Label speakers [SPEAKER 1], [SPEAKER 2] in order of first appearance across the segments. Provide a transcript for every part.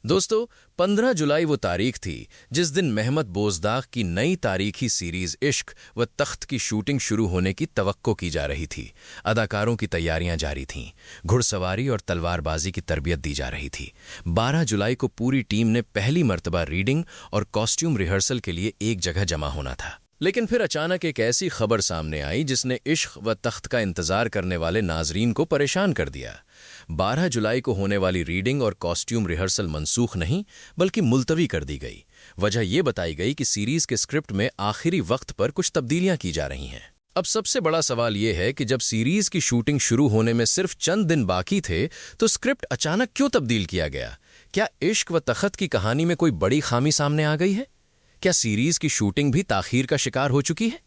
[SPEAKER 1] दोस्तों, 15 जुलाई वो तारीख थी जिस दिन मेहमद बोजदाग की नई तारीखी सीरीज इश्क व तख्त की शूटिंग शुरू होने की तवक्को की जा रही थी। अदाकारों की तैयारियां जारी थीं, घुड़सवारी और तलवारबाजी की तरबियत दी जा रही थी। 12 जुलाई को पूरी टीम ने पहली मर्तबा रीडिंग और कॉस्ट्यूम रिहर्सल के लिए एक जगह जमा होना था। लेकिन फिर अचानक एक ऐसी खबर सामने आई जिसने इश्क व तख्त का इंतजार करने वाले नाजरीन को परेशान कर दिया। 12 जुलाई को होने वाली रीडिंग और कॉस्ट्यूम रिहर्सल मनसूख नहीं बल्कि मुलतवी कर दी गई। वजह यह बताई गई कि सीरीज के स्क्रिप्ट में आखिरी वक्त पर कुछ तब्दीलियां की जा रही हैं। अब सबसे बड़ा सवाल यह है कि जब सीरीज की शूटिंग शुरू होने में सिर्फ चंद दिन बाकी थे तो स्क्रिप्ट अचानक क्यों तब्दील किया गया? क्या इश्क व तख्त की कहानी में कोई बड़ी खामी सामने आ गई है? क्या सीरीज की शूटिंग भी ताखीर का शिकार हो चुकी है?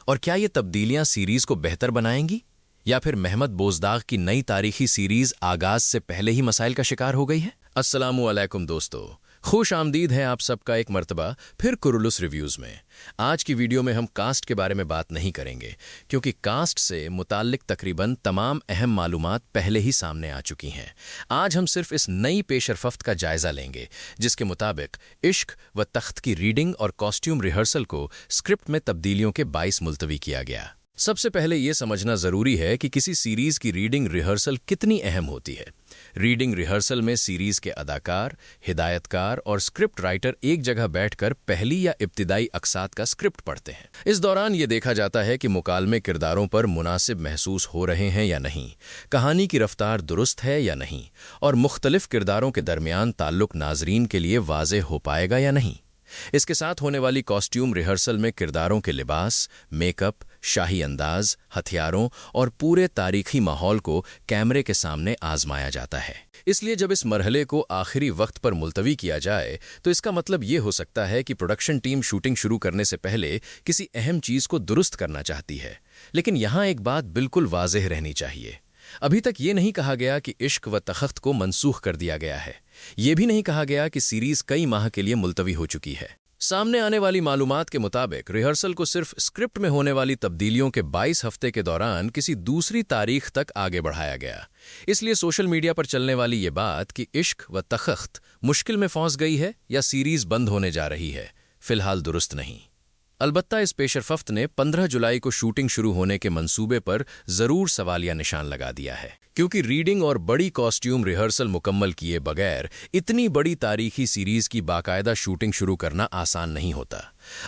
[SPEAKER 1] और क्या ये तब्दीलियां सीरीज को बेहतर बनाएंगी या फिर मेहमद बोजदाग की नई तारीखी सीरीज आगाज से पहले ही मसाइल का शिकार हो गई है? अस्सलामु अलैकुम दोस्तों, खुश आमदीद है आप सबका एक मर्तबा फिर कुरुलुस रिव्यूज में। आज की वीडियो में हम कास्ट के बारे में बात नहीं करेंगे क्योंकि कास्ट से मुताल्लिक तकरीबन तमाम अहम मालूमात पहले ही सामने आ चुकी हैं। आज हम सिर्फ इस नई पेशरफत का जायजा लेंगे जिसके मुताबिक इश्क व तख्त की रीडिंग और कॉस्ट्यूम रिहर्सल को स्क्रिप्ट में तब्दीलियों के बाइस मुलतवी किया गया। सबसे पहले यह समझना जरूरी है कि किसी सीरीज की रीडिंग रिहर्सल कितनी अहम होती है। रीडिंग रिहर्सल में सीरीज के अदाकार, हिदायतकार और स्क्रिप्ट राइटर एक जगह बैठकर पहली या इब्तिदाई अक़सात का स्क्रिप्ट पढ़ते हैं। इस दौरान ये देखा जाता है कि मुकालमे किरदारों पर मुनासिब महसूस हो रहे हैं या नहीं, कहानी की रफ्तार दुरुस्त है या नहीं, और मुख्तलिफ किरदारों के दरमियान ताल्लुक नाजरीन के लिए वाज़ेह हो पाएगा या नहीं। इसके साथ होने वाली कॉस्ट्यूम रिहर्सल में किरदारों के लिबास, मेकअप, शाही अंदाज, हथियारों और पूरे तारीखी माहौल को कैमरे के सामने आजमाया जाता है। इसलिए जब इस मरहले को आखिरी वक्त पर मुलतवी किया जाए तो इसका मतलब ये हो सकता है कि प्रोडक्शन टीम शूटिंग शुरू करने से पहले किसी अहम चीज़ को दुरुस्त करना चाहती है। लेकिन यहाँ एक बात बिल्कुल वाज़ेह रहनी चाहिए। अभी तक ये नहीं कहा गया कि इश्क व तख्त को मनसूख कर दिया गया है। ये भी नहीं कहा गया कि सीरीज कई माह के लिए मुलतवी हो चुकी है। सामने आने वाली मालूमात के मुताबिक रिहर्सल को सिर्फ स्क्रिप्ट में होने वाली तब्दीलियों के 22 हफ्ते के दौरान किसी दूसरी तारीख तक आगे बढ़ाया गया। इसलिए सोशल मीडिया पर चलने वाली ये बात कि इश्क व तख्त मुश्किल में फंस गई है या सीरीज बंद होने जा रही है, फिलहाल दुरुस्त नहीं। अलबत्ता इस पेशरफत ने 15 जुलाई को शूटिंग शुरू होने के मंसूबे पर जरूर सवालिया निशान लगा दिया है, क्योंकि रीडिंग और बड़ी कॉस्ट्यूम रिहर्सल मुकम्मल किए बगैर इतनी बड़ी तारीखी सीरीज की बाकायदा शूटिंग शुरू करना आसान नहीं होता।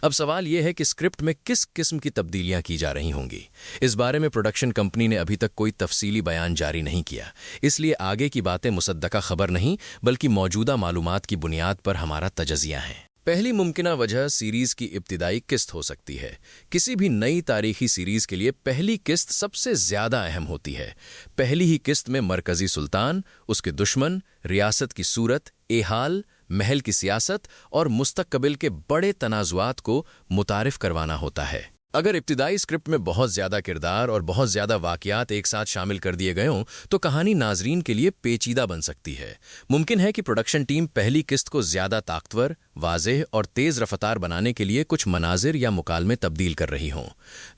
[SPEAKER 1] अब सवाल यह है कि स्क्रिप्ट में किस किस्म की तब्दीलियां की जा रही होंगी। इस बारे में प्रोडक्शन कंपनी ने अभी तक कोई तफसीली बयान जारी नहीं किया, इसलिए आगे की बातें मुसद्दका खबर नहीं बल्कि मौजूदा मालूमात की बुनियाद पर हमारा तजज़िया है। पहली मुमकिना वजह सीरीज की इब्तिदाई किस्त हो सकती है। किसी भी नई तारीखी सीरीज के लिए पहली किस्त सबसे ज्यादा अहम होती है। पहली ही किस्त में मरकजी सुल्तान, उसके दुश्मन, रियासत की सूरत, एहाल, महल की सियासत और मुस्तकबिल के बड़े तनाजुआत को मुतारिफ करवाना होता है। अगर इब्तिदाई स्क्रिप्ट में बहुत ज्यादा किरदार और बहुत ज्यादा वाक़यात एक साथ शामिल कर दिए गए हों तो कहानी नाजरीन के लिए पेचीदा बन सकती है। मुमकिन है कि प्रोडक्शन टीम पहली किस्त को ज्यादा ताकतवर, वाज़ेह और तेज रफ्तार बनाने के लिए कुछ मनाजिर या मुकालमे तब्दील कर रही हों।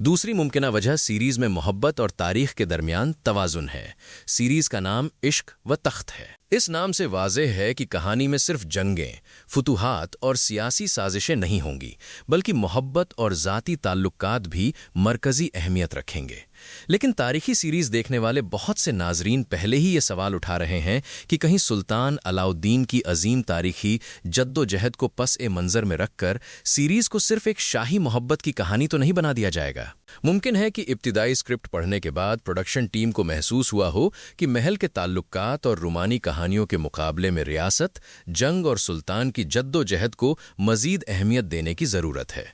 [SPEAKER 1] दूसरी मुमकिना वजह सीरीज में मोहब्बत और तारीख के दरमियान तवाजुन है। सीरीज का नाम इश्क व तख्त है। इस नाम से वाज़ेह है कि कहानी में सिर्फ जंगें, फुतूहात और सियासी साजिशें नहीं होंगी बल्कि मोहब्बत और ज़ाती ताल्लुकात भी मरकज़ी अहमियत रखेंगे। लेकिन तारीखी सीरीज देखने वाले बहुत से नाजरीन पहले ही ये सवाल उठा रहे हैं कि कहीं सुल्तान अलाउद्दीन की अजीम तारीखी जद्दोजहद को पस ए मंजर में रखकर सीरीज को सिर्फ एक शाही मोहब्बत की कहानी तो नहीं बना दिया जाएगा। मुमकिन है कि इब्तिदाई स्क्रिप्ट पढ़ने के बाद प्रोडक्शन टीम को महसूस हुआ हो कि महल के ताल्लुकात और रुमानी कहानियों के मुकाबले में रियासत, जंग और सुल्तान की जद्दोजहद को मजीद अहमियत देने की ज़रूरत है।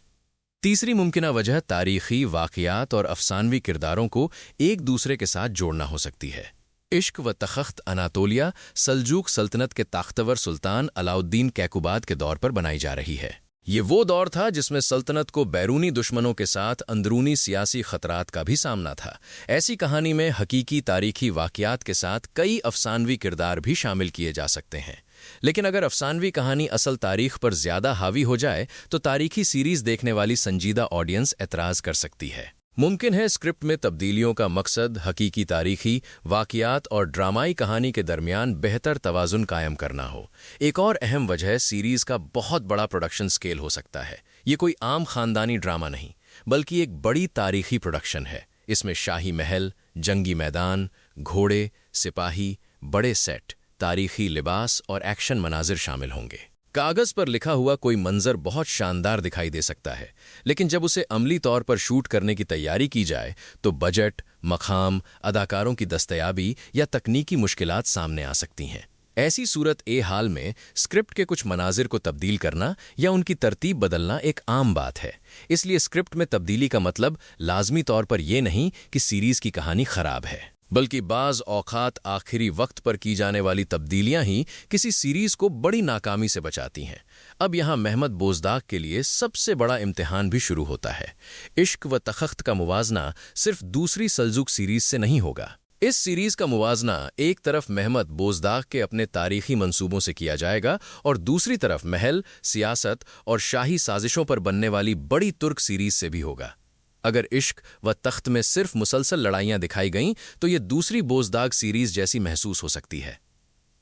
[SPEAKER 1] तीसरी मुमकिना वजह तारीखी वाक़यात और अफसानवी किरदारों को एक दूसरे के साथ जोड़ना हो सकती है। इश्क व तख्त अनातोलिया सल्जूक सल्तनत के ताख्तवर सुल्तान अलाउद्दीन कैकुबाद के दौर पर बनाई जा रही है। ये वो दौर था जिसमें सल्तनत को बैरूनी दुश्मनों के साथ अंदरूनी सियासी खतरात का भी सामना था। ऐसी कहानी में हकीकी तारीखी वाक़यात के साथ कई अफसानवी किरदार भी शामिल किए जा सकते हैं। लेकिन अगर अफसानवी कहानी असल तारीख पर ज्यादा हावी हो जाए तो तारीखी सीरीज देखने वाली संजीदा ऑडियंस एतराज़ कर सकती है। मुमकिन है स्क्रिप्ट में तब्दीलियों का मकसद हकीकी तारीखी वाक़ियात और ड्रामाई कहानी के दरमियान बेहतर तवाज़ुन कायम करना हो। एक और अहम वजह सीरीज़ का बहुत बड़ा प्रोडक्शन स्केल हो सकता है। ये कोई आम ख़ानदानी ड्रामा नहीं, बल्कि एक बड़ी तारीखी प्रोडक्शन है। इसमें शाही महल, जंगी मैदान, घोड़े, सिपाही, बड़े सेट, तारीखी लिबास और एक्शन मनाजिर शामिल होंगे। कागज़ पर लिखा हुआ कोई मंजर बहुत शानदार दिखाई दे सकता है, लेकिन जब उसे अमली तौर पर शूट करने की तैयारी की जाए तो बजट, मकाम, अदाकारों की दस्तयाबी या तकनीकी मुश्किलात सामने आ सकती हैं। ऐसी सूरत हाल में स्क्रिप्ट के कुछ मनाजिर को तब्दील करना या उनकी तरतीब बदलना एक आम बात है। इसलिए स्क्रिप्ट में तब्दीली का मतलब लाजमी तौर पर यह नहीं कि सीरीज़ की कहानी ख़राब है, बल्कि बाज़ औक़ात आखिरी वक्त पर की जाने वाली तब्दीलियां ही किसी सीरीज़ को बड़ी नाकामी से बचाती हैं। अब यहाँ महमद बोज़दाग के लिए सबसे बड़ा इम्तिहान भी शुरू होता है। इश्क व तख़्त का मुवाजना सिर्फ दूसरी सल्जुक सीरीज़ से नहीं होगा। इस सीरीज़ का मुवाजना एक तरफ महमद बोज़दाग के अपने तारीखी मंसूबों से किया जाएगा और दूसरी तरफ महल, सियासत और शाही साजिशों पर बनने वाली बड़ी तुर्क सीरीज़ से भी होगा। अगर इश्क व तख्त में सिर्फ मुसलसल लड़ाइयाँ दिखाई गईं तो ये दूसरी बोज़दाग सीरीज़ जैसी महसूस हो सकती है,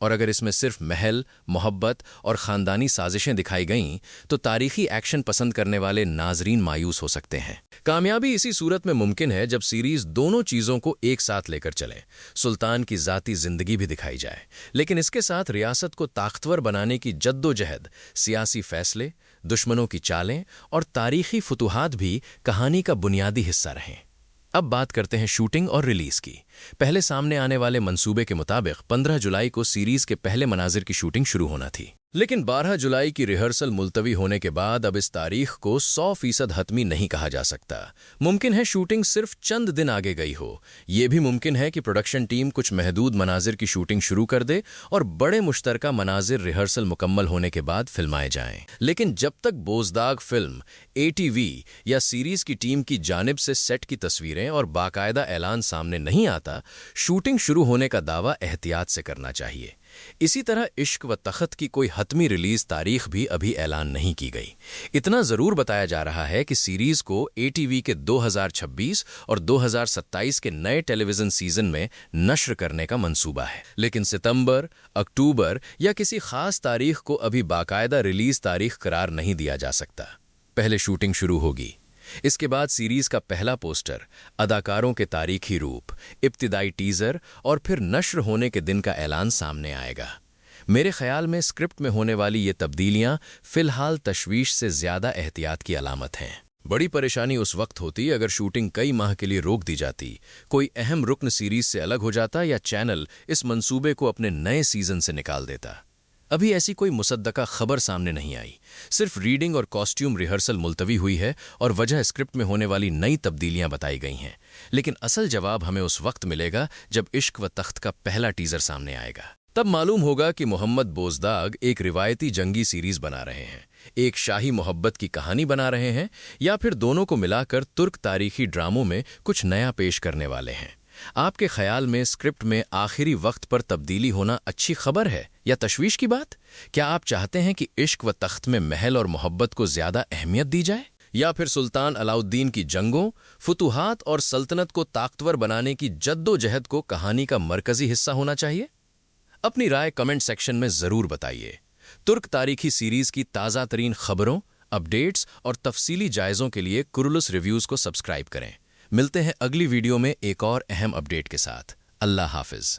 [SPEAKER 1] और अगर इसमें सिर्फ महल, मोहब्बत और ख़ानदानी साजिशें दिखाई गईं तो तारीखी एक्शन पसंद करने वाले नाजरीन मायूस हो सकते हैं। कामयाबी इसी सूरत में मुमकिन है जब सीरीज़ दोनों चीज़ों को एक साथ लेकर चले। सुल्तान की ज़ाती ज़िंदगी भी दिखाई जाए, लेकिन इसके साथ रियासत को ताकतवर बनाने की जद्दोजहद, सियासी फ़ैसले, दुश्मनों की चालें और तारीखी फतूहात भी कहानी का बुनियादी हिस्सा रहें। अब बात करते हैं शूटिंग और रिलीज़ की। पहले सामने आने वाले मंसूबे के मुताबिक 15 जुलाई को सीरीज़ के पहले मनाजिर की शूटिंग शुरू होना थी, लेकिन 12 जुलाई की रिहर्सल मुलतवी होने के बाद अब इस तारीख को 100% हतमी नहीं कहा जा सकता। मुमकिन है शूटिंग सिर्फ चंद दिन आगे गई हो। ये भी मुमकिन है कि प्रोडक्शन टीम कुछ महदूद मनाजिर की शूटिंग शुरू कर दे और बड़े मुश्तरका मनाजिर रिहर्सल मुकम्मल होने के बाद फिल्माए जाएं। लेकिन जब तक बोज़दाग फिल्म ATV या सीरीज़ की टीम की जानिब से सेट की तस्वीरें और बाकायदा ऐलान सामने नहीं आता, शूटिंग शुरू होने का दावा एहतियात से करना चाहिए। इसी तरह इश्क व तख़्त की कोई हतमी रिलीज़ तारीख भी अभी ऐलान नहीं की गई। इतना ज़रूर बताया जा रहा है कि सीरीज़ को ATV के 2026 और 2027 के नए टेलीविज़न सीज़न में नश्र करने का मंसूबा है, लेकिन सितंबर, अक्टूबर या किसी ख़ास तारीख को अभी बाकायदा रिलीज़ तारीख करार नहीं दिया जा सकता। पहले शूटिंग शुरू होगी, इसके बाद सीरीज़ का पहला पोस्टर, अदाकारों के तारीखी रूप, इब्तिदाई टीज़र और फिर नश्र होने के दिन का ऐलान सामने आएगा। मेरे ख्याल में स्क्रिप्ट में होने वाली ये तब्दीलियां फ़िलहाल तशवीश से ज़्यादा एहतियात की अलामत हैं। बड़ी परेशानी उस वक्त होती अगर शूटिंग कई माह के लिए रोक दी जाती, कोई अहम रुकन सीरीज़ से अलग हो जाता या चैनल इस मंसूबे को अपने नए सीज़न से निकाल देता। अभी ऐसी कोई मुसद्दका खबर सामने नहीं आई। सिर्फ रीडिंग और कॉस्ट्यूम रिहर्सल मुलतवी हुई है और वजह स्क्रिप्ट में होने वाली नई तब्दीलियां बताई गई हैं। लेकिन असल जवाब हमें उस वक्त मिलेगा जब इश्क व तख्त का पहला टीज़र सामने आएगा। तब मालूम होगा कि मोहम्मद बोज़दाग एक रिवायती जंगी सीरीज़ बना रहे हैं, एक शाही मोहब्बत की कहानी बना रहे हैं, या फिर दोनों को मिलाकर तुर्क तारीखी ड्रामों में कुछ नया पेश करने वाले हैं। आपके ख्याल में स्क्रिप्ट में आखिरी वक्त पर तब्दीली होना अच्छी खबर है या तशवीश की बात? क्या आप चाहते हैं कि इश्क व तख्त में महल और मोहब्बत को ज़्यादा अहमियत दी जाए, या फिर सुल्तान अलाउद्दीन की जंगों, फतूहात और सल्तनत को ताकतवर बनाने की जद्दोजहद को कहानी का मरकजी हिस्सा होना चाहिए? अपनी राय कमेंट सेक्शन में ज़रूर बताइए। तुर्क तारीखी सीरीज़ की ताज़ा तरीन खबरों, अपडेट्स और तफसीली जायज़ों के लिए कुरुलुस रिव्यूज़ को सब्सक्राइब करें। मिलते हैं अगली वीडियो में एक और अहम अपडेट के साथ। अल्लाह हाफ़िज़।